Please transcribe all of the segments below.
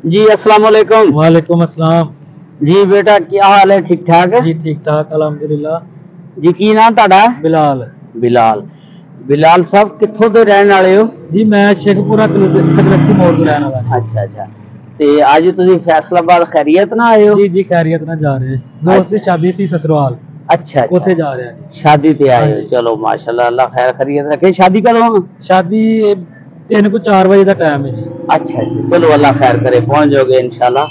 जी अस्सलाम वालेकुम। वालेकुम अस्सलाम। जी बेटा क्या हाल है, ठीक ठाक है? जी ठीक ठाक अल्हम्दुलिल्लाह। जी की नाम ਤੁਹਾਡਾ? बिलाल। बिलाल। बिलाल साहब कित्थों ਦੇ ਰਹਿਣ ਵਾਲੇ ਹੋ? जी मैं शेखपुरा कदरती मोड़ ਤੋਂ ਰਹਿਣ ਵਾਲਾ जी। अच्छा अच्छा। ਤੇ ਅੱਜ ਤੁਸੀਂ ਫੈਸਲਾਬਾਦ ਖੈਰੀਅਤ ਨਾ ਆਏ ਹੋ? जी जी खैरियत ना जा रहे दोस्त की शादी सी ससुराल अच्छा अच्छा। उथे जा रहे हैं। शादी ते आए हाँ हो, जी। चलो माशाल्लाह अल्लाह खैर खैरियत रखे। शादी कदों? शादी 3 को 4 बजे का टाइम है जी। अच्छा अच्छा, चलो अल्लाह खैर करे, पहुंच जाओगे इंशाल्लाह।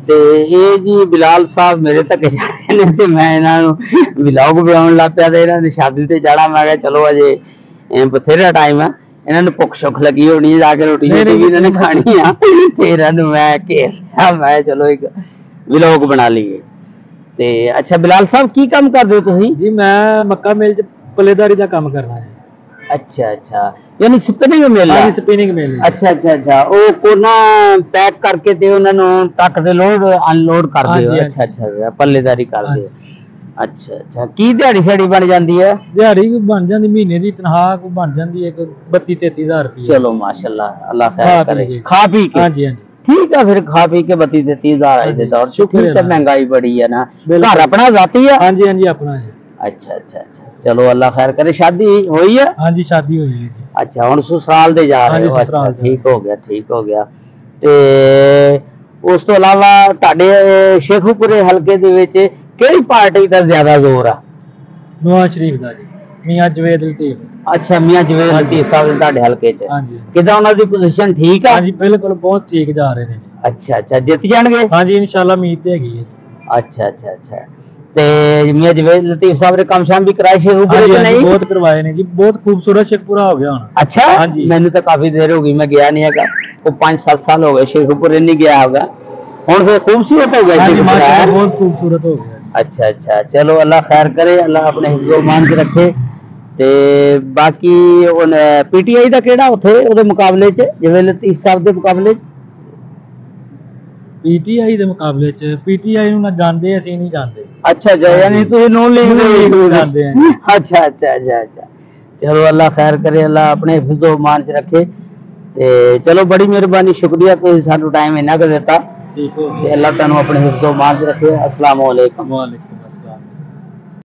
ਤੇ ਇਹ ਜੀ ਬਿਲਾਲ ਸਾਹਿਬ ਮੇਰੇ ਧੱਕੇ ਜਾਣੇ ਨੇ ਤੇ ਮੈਂ ਇਹਨਾਂ ਨੂੰ ਵਲੌਗ ਬਣਾਉਣ ਲੱਗ ਪਿਆ ਤੇ ਇਹਨਾਂ ਦੀ ਸ਼ਾਦੀ ਤੇ ਜਾਣਾ। ਮੈਂ ਕਿਹਾ ਚਲੋ ਅਜੇ ਬਥੇਰਾ ਟਾਈਮ ਹੈ, ਇਹਨਾਂ ਨੂੰ ਭੁੱਖ ਸੁੱਖ ਲੱਗੀ ਹੋਣੀ ਹੈ, ਜਾ ਕੇ ਰੋਟੀ ਸ਼ੋਟੀ ਵੀ ਇਹਨਾਂ ਨੇ ਖਾਣੀ ਆ ਤੇ ਇਹਨਾਂ ਨੂੰ ਮੈਂ ਘੇਰਿਆ। ਮੈਂ ਚਲੋ ਇੱਕ ਵਲੌਗ ਬਣਾ ਲਈਏ। ਤੇ ਅੱਛਾ ਬਿਲਾਲ ਸਾਹਿਬ ਕੀ ਕੰਮ ਕਰਦੇ ਹੋ ਤੁਸੀਂ? जी मैं मक्का मिल च पल्लेदारी का काम करना है। अच्छा अच्छा, यानी स्पिनिंग मिल हाँ है। जी स्पिनिंग मिल है। अच्छा अच्छा अच्छा, ਉਹ ਕੋਨਾ ਪੈਕ ਕਰਕੇ ਤੇ ਉਹਨਾਂ ਨੂੰ ਟਰੱਕ ਦੇ ਲੋਡ ਅਨਲੋਡ ਕਰਦੇ ਹੋ? ਹਾਂਜੀ, ਅੱਛਾ ਅੱਛਾ, ਪੱਲੇਦਾਰੀ ਕਰਦੇ ਹੋ। ਅੱਛਾ ਅੱਛਾ, ਕੀ ਦਿਹਾੜੀ ਸ਼ਾੜੀ ਬਣ ਜਾਂਦੀ ਹੈ? ਦਿਹਾੜੀ ਵੀ ਬਣ ਜਾਂਦੀ, ਮਹੀਨੇ ਦੀ ਤਨਖਾਹ ਕੋ ਬਣ ਜਾਂਦੀ ਹੈ 32-33 ਹਜ਼ਾਰ ਰੁਪਏ। ਚਲੋ ਮਾਸ਼ਾਅੱਲਾ ਅੱਲਾਹ ਖਾ ਖੈਰ ਪੀ ਕਰੇ। ਕੇ। ਖਾ ਪੀ ਕੇ? ਹਾਂਜੀ ਹਾਂਜੀ ठीक है, फिर खा पी के 32-33 हजार आज दे दौर शुक्र ठीक है। है। महंगाई बड़ी है ना, बिल्कुल। घर अपना जाती है? हाँ जी हाँ जी अपना है। अच्छा अच्छा अच्छा, चलो अल्लाह खैर करे। शादी हुई है? हाँ जी शादी हुई है जी। अच्छा हुण ससुराल दे जा हाँ रहे जी हो? अच्छा ससुराल जा ठीक हो गया ठीक हो गया। ਤੇ ਉਸ ਤੋਂ ਇਲਾਵਾ ਤੁਹਾਡੇ ਸ਼ੇਖੂਪੁਰੇ ਹਲਕੇ ਦੇ ਵਿੱਚ ਕਿਹੜੀ ਪਾਰਟੀ ਦਾ ਜ਼ਿਆਦਾ ਜ਼ੋਰ ਆ? नवाज शरीफ ਦਾ ਜੀ, ਮੀਆਂ ਜਵੇਦ ਲਤੀਫ। ਅੱਛਾ ਮੀਆਂ ਜਵੇਦ ਲਤੀਫ ਸਾਹਿਬ ਦੇ ਤੁਹਾਡੇ ਹਲਕੇ 'ਚ? हाँ जी ਕਿਦਾਂ ਉਹਨਾਂ ਦੀ ਪੋਜੀਸ਼ਨ ਠੀਕ ਆ? हाँ जी बिल्कुल बहुत ठीक जा रहे हैं। ਅੱਛਾ ਅੱਛਾ, ਜਿੱਤ ਜਾਣਗੇ? हाँ जी इंशाल्लाह उम्मीद तो हैगी है। ਅੱਛਾ ਅੱਛਾ ਅੱਛਾ, ਤੇ ਮੀਆਂ ਜਵੇਦ ਲਤੀਫ ਸਾਹਿਬ ਦੇ ਕੰਮ ਸ਼ਾਮ ਵੀ ਕਰਾਏ हाँ ਸ਼ੇਖੂਪੁਰੇ जी ਚ हाँ जी ਨਹੀਂ? बहुत करवाए ने जी, बहुत खूबसूरत शेखपुरा हो गया होना। अच्छा हाँ जी ਮੈਨੂੰ ਤਾਂ ਕਾਫੀ ਦੇਰ ਹੋ ਗਈ, ਮੈਂ ਗਿਆ नहीं ਹੈਗਾ। वो 5-7 साल हो गए शेखूपुरे नहीं गया होगा। ਹੁਣ ਫਿਰ खूबसूरत हो गया हाँ जी शेखूपुरा? माशाल्लाह बहुत खूबसूरत हो गया। अच्छा अच्छा, चलो अल्लाह खैर करे, अल्लाह अपने हिफ्ज़ो मान च रखे। ਤੇ ਬਾਕੀ ਹੁਣ ਪੀਟੀਆਈ ਦਾ ਕਿਹੜਾ ਉੱਥੇ ਉਹਦੇ ਮੁਕਾਬਲੇ 'ਚ, ਜਿਵੇਂ ਲਤੀਫ ਸਾਹਿਬ ਦੇ ਮੁਕਾਬਲੇ 'ਚ? ਪੀਟੀਆਈ ਦੇ ਮੁਕਾਬਲੇ 'ਚ ਪੀਟੀਆਈ ਨੂੰ ਨਾ ਜਾਣਦੇ, ਅਸੀਂ ਨਹੀਂ ਜਾਣਦੇ। अच्छा अच्छा, यानी ਤੁਸੀਂ ਨੂਨ ਲੀਗ ਦੇ ਨੂੰ ਜਾਣਦੇ ਹਾਂ। अच्छा अच्छा अच्छा अच्छा, चलो अल्लाह खैर करे, अल्लाह अपने हिफ्ज़ो मान च रखे। ਤੇ ਚਲੋ ਬੜੀ ਮਿਹਰਬਾਨੀ, ਸ਼ੁਕਰੀਆ ਤੁਸੀਂ ਸਾਨੂੰ ਟਾਈਮ ਇੰਨਾ ਕੁ ਦਿੱਤਾ। ਠੀਕ ਹੋ ਤੇ ਗਿਆ। ਅੱਲਾਹ ਤੁਹਾਨੂੰ ਆਪਣੇ ਹਿਫਜ਼ੋ ਮਾਨ ਚ ਰੱਖੇ। अस्सलाम वालेकुम। वालेकुम।